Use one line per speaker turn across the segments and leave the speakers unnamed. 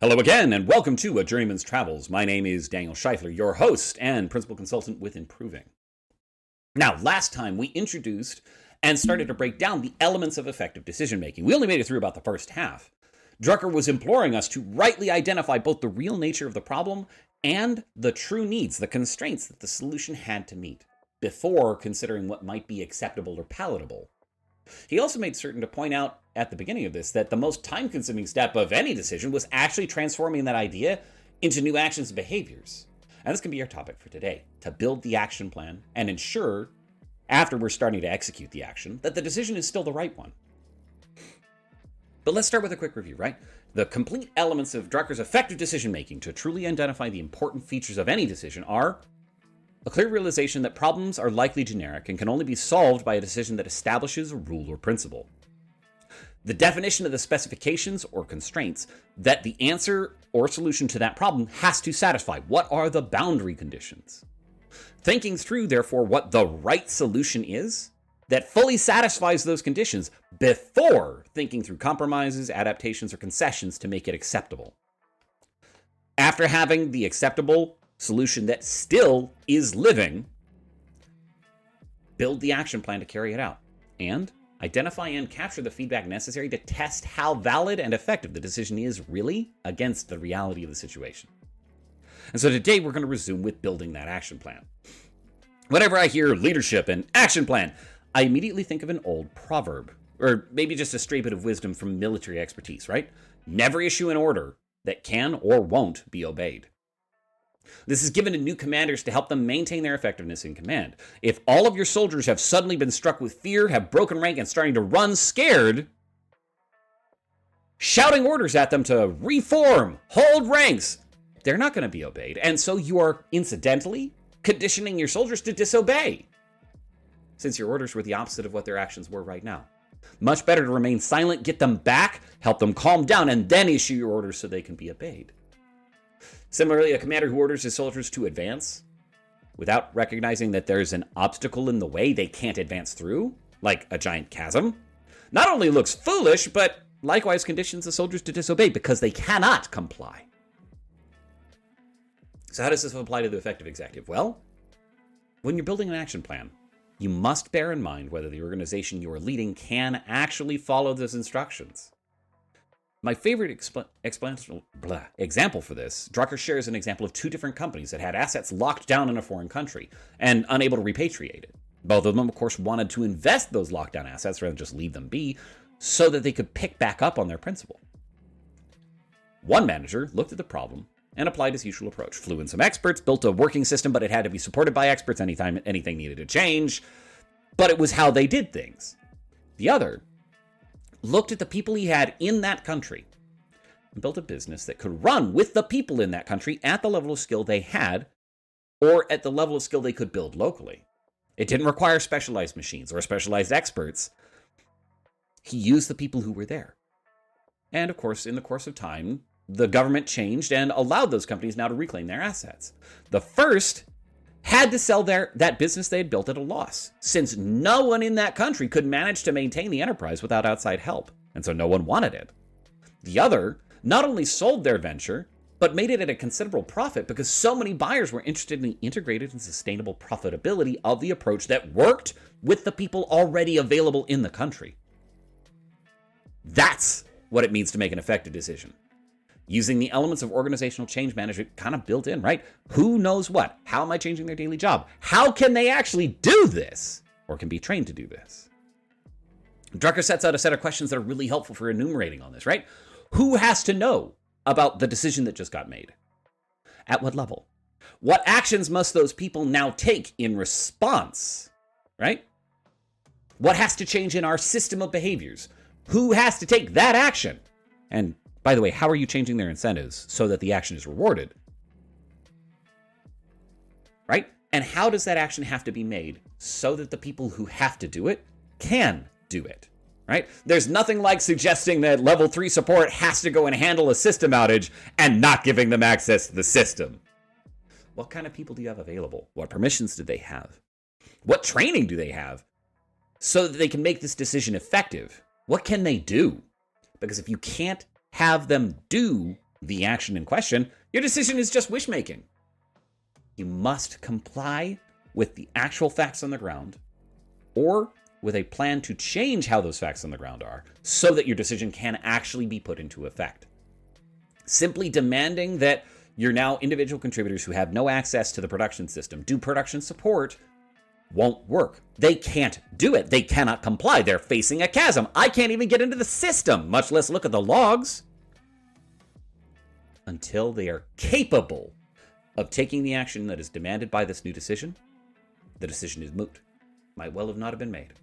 Hello again, and welcome to A Journeyman's Travels. My name is Daniel Scheifler, your host and principal consultant with Improving. Now, last time we introduced and started to break down the elements of effective decision-making. We only made it through about the first half. Drucker was imploring us to rightly identify both the real nature of the problem and the true needs, the constraints that the solution had to meet, before considering what might be acceptable or palatable. He also made certain to point out at the beginning of this that the most time-consuming step of any decision was actually transforming that idea into new actions and behaviors. And this can be our topic for today, to build the action plan and ensure, after we're starting to execute the action, that the decision is still the right one. But let's start with a quick review, right? The complete elements of Drucker's effective decision-making to truly identify the important features of any decision are a clear realization that problems are likely generic and can only be solved by a decision that establishes a rule or principle. The definition of the specifications or constraints that the answer or solution to that problem has to satisfy. What are the boundary conditions? Thinking through, therefore, what the right solution is that fully satisfies those conditions before thinking through compromises, adaptations, or concessions to make it acceptable. After having the acceptable solution that still is living, build the action plan to carry it out, and identify and capture the feedback necessary to test how valid and effective the decision is really against the reality of the situation. And so today we're going to resume with building that action plan. Whenever I hear leadership and action plan, I immediately think of an old proverb, or maybe just a stray bit of wisdom from military expertise, right? Never issue an order that can or won't be obeyed. This is given to new commanders to help them maintain their effectiveness in command. If all of your soldiers have suddenly been struck with fear, have broken rank, and starting to run scared, shouting orders at them to reform, hold ranks, they're not going to be obeyed. And so you are incidentally conditioning your soldiers to disobey, since your orders were the opposite of what their actions were right now. Much better to remain silent, get them back, help them calm down, and then issue your orders so they can be obeyed. Similarly, a commander who orders his soldiers to advance without recognizing that there's an obstacle in the way they can't advance through, like a giant chasm, not only looks foolish, but likewise conditions the soldiers to disobey because they cannot comply. So how does this apply to the effective executive? Well, when you're building an action plan, you must bear in mind whether the organization you are leading can actually follow those instructions. My favorite example for this, Drucker shares an example of two different companies that had assets locked down in a foreign country and unable to repatriate it. Both of them, of course, wanted to invest those lockdown assets rather than just leave them be so that they could pick back up on their principal. One manager looked at the problem and applied his usual approach. Flew in some experts, built a working system, but it had to be supported by experts anytime anything needed to change. But it was how they did things. The other looked at the people he had in that country and built a business that could run with the people in that country at the level of skill they had or at the level of skill they could build locally. It didn't require specialized machines or specialized experts. He used the people who were there. And of course, in the course of time, the government changed and allowed those companies now to reclaim their assets. The first had to sell that business they had built at a loss, since no one in that country could manage to maintain the enterprise without outside help, and so no one wanted it. The other not only sold their venture, but made it at a considerable profit because so many buyers were interested in the integrated and sustainable profitability of the approach that worked with the people already available in the country. That's what it means to make an effective decision. Using the elements of organizational change management kind of built in, right? Who knows what? How am I changing their daily job? How can they actually do this? Or can be trained to do this? Drucker sets out a set of questions that are really helpful for enumerating on this, right? Who has to know about the decision that just got made? At what level? What actions must those people now take in response, right? What has to change in our system of behaviors? Who has to take that action? And by the way, how are you changing their incentives so that the action is rewarded? Right? And how does that action have to be made so that the people who have to do it can do it? Right? There's nothing like suggesting that level 3 support has to go and handle a system outage and not giving them access to the system. What kind of people do you have available? What permissions do they have? What training do they have so that they can make this decision effective? What can they do? Because if you can't have them do the action in question, your decision is just wish-making. You must comply with the actual facts on the ground, or with a plan to change how those facts on the ground are, so that your decision can actually be put into effect. Simply demanding that your now individual contributors who have no access to the production system do production support won't work. They can't do it. They cannot comply. They're facing a chasm. I can't even get into the system, much less look at the logs. Until they are capable of taking the action that is demanded by this new decision, the decision is moot. Might well have not have been made.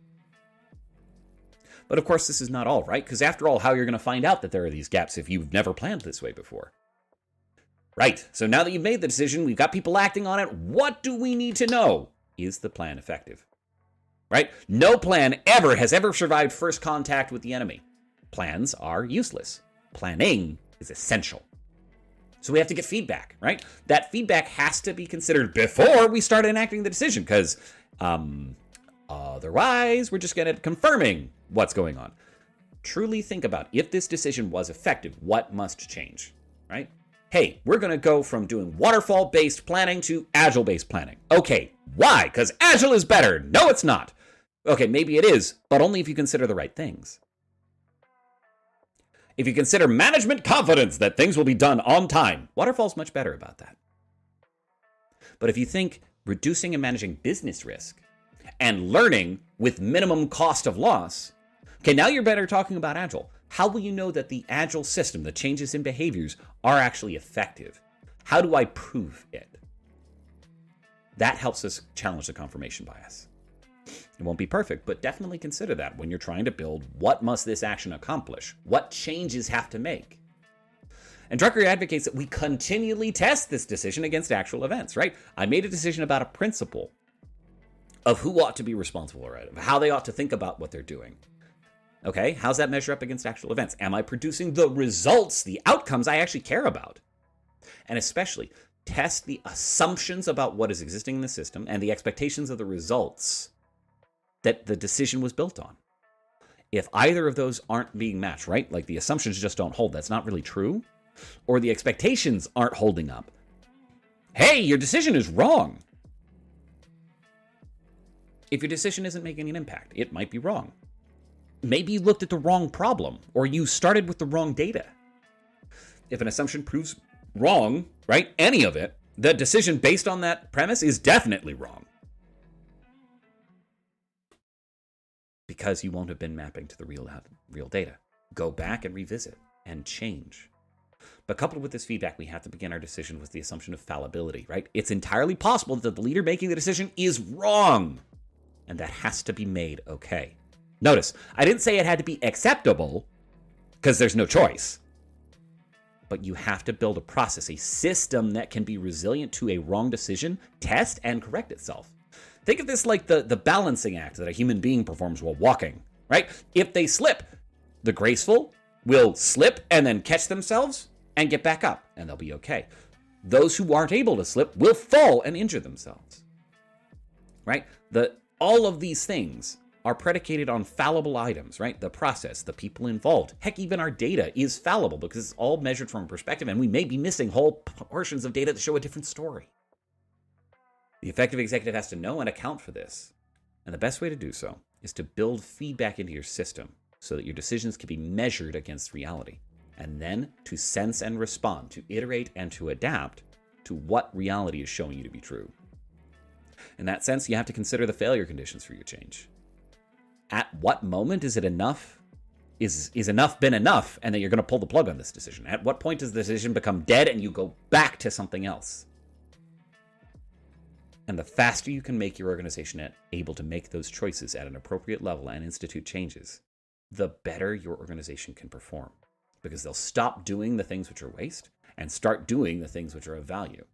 But of course, this is not all, right? Because after all, how you're going to find out that there are these gaps if you've never planned this way before? Right, so now that you've made the decision, we've got people acting on it, what do we need to know? Is the plan effective? Right? No plan has ever survived first contact with the enemy. Plans are useless. Planning is essential. So we have to get feedback, right? That feedback has to be considered before we start enacting the decision, because otherwise we're just going to confirming what's going on. Truly think about, if this decision was effective, what must change, right? Hey, we're going to go from doing waterfall-based planning to agile-based planning. Okay, why? Because agile is better. No, it's not. Okay, maybe it is, but only if you consider the right things. If you consider management confidence that things will be done on time, waterfall's much better about that. But if you think reducing and managing business risk and learning with minimum cost of loss, okay, now you're better talking about agile. How will you know that the agile system, the changes in behaviors, are actually effective? How do I prove it? That helps us challenge the confirmation bias. It won't be perfect, but definitely consider that when you're trying to build what must this action accomplish? What changes have to make? And Drucker advocates that we continually test this decision against actual events, right? I made a decision about a principle of who ought to be responsible, right? Of how they ought to think about what they're doing. Okay, how's that measure up against actual events? Am I producing the results, the outcomes I actually care about? And especially, test the assumptions about what is existing in the system and the expectations of the results that the decision was built on. If either of those aren't being matched, right? Like the assumptions just don't hold, that's not really true, or the expectations aren't holding up, hey, your decision is wrong. If your decision isn't making an impact, it might be wrong. Maybe you looked at the wrong problem, or you started with the wrong data. If an assumption proves wrong, right, any of it, the decision based on that premise is definitely wrong. Because you won't have been mapping to the real data. Go back and revisit and change. But coupled with this feedback, we have to begin our decision with the assumption of fallibility, right? It's entirely possible that the leader making the decision is wrong, and that has to be made okay. Notice, I didn't say it had to be acceptable, because there's no choice. But you have to build a process, a system that can be resilient to a wrong decision, test, and correct itself. Think of this like the balancing act that a human being performs while walking, right? If they slip, the graceful will slip and then catch themselves and get back up, and they'll be okay. Those who aren't able to slip will fall and injure themselves, right? All of these things are predicated on fallible items, right? The process, the people involved. Heck, even our data is fallible because it's all measured from a perspective, and we may be missing whole portions of data that show a different story. The effective executive has to know and account for this. And the best way to do so is to build feedback into your system so that your decisions can be measured against reality. And then to sense and respond, to iterate and to adapt to what reality is showing you to be true. In that sense, you have to consider the failure conditions for your change. At what moment is it enough? Is enough been enough, and that you're going to pull the plug on this decision? At what point does the decision become dead and you go back to something else? And the faster you can make your organization able to make those choices at an appropriate level and institute changes, the better your organization can perform. Because they'll stop doing the things which are waste and start doing the things which are of value.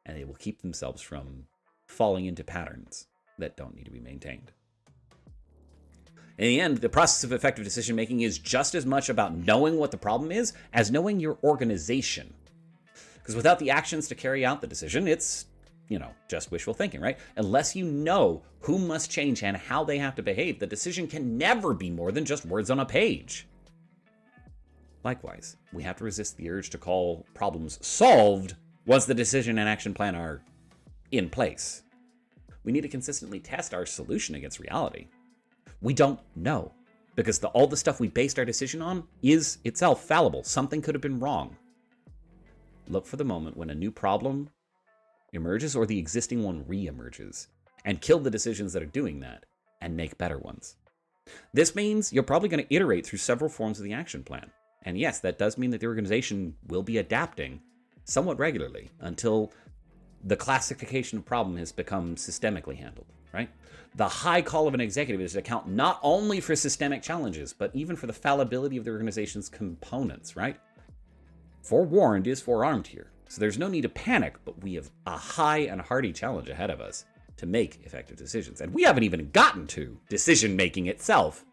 And they will keep themselves from falling into patterns that don't need to be maintained. In the end, the process of effective decision-making is just as much about knowing what the problem is as knowing your organization. Because without the actions to carry out the decision, it's, just wishful thinking, right? Unless you know who must change and how they have to behave, the decision can never be more than just words on a page. Likewise, we have to resist the urge to call problems solved once the decision and action plan are in place. We need to consistently test our solution against reality. We don't know, because all the stuff we based our decision on is itself fallible. Something could have been wrong. Look for the moment when a new problem emerges or the existing one re-emerges, and kill the decisions that are doing that, and make better ones. This means you're probably going to iterate through several forms of the action plan. And yes, that does mean that the organization will be adapting somewhat regularly until the classification of problem has become systemically handled, right? The high call of an executive is to account not only for systemic challenges, but even for the fallibility of the organization's components, right? Forewarned is forearmed here. So there's no need to panic, but we have a high and hearty challenge ahead of us to make effective decisions. And we haven't even gotten to decision-making itself,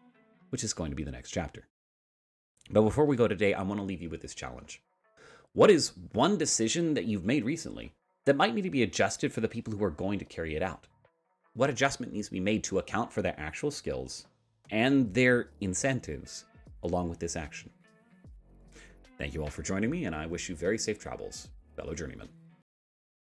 which is going to be the next chapter. But before we go today, I want to leave you with this challenge. What is one decision that you've made recently that might need to be adjusted for the people who are going to carry it out? What adjustment needs to be made to account for their actual skills and their incentives along with this action? Thank you all for joining me, and I wish you very safe travels, fellow journeymen.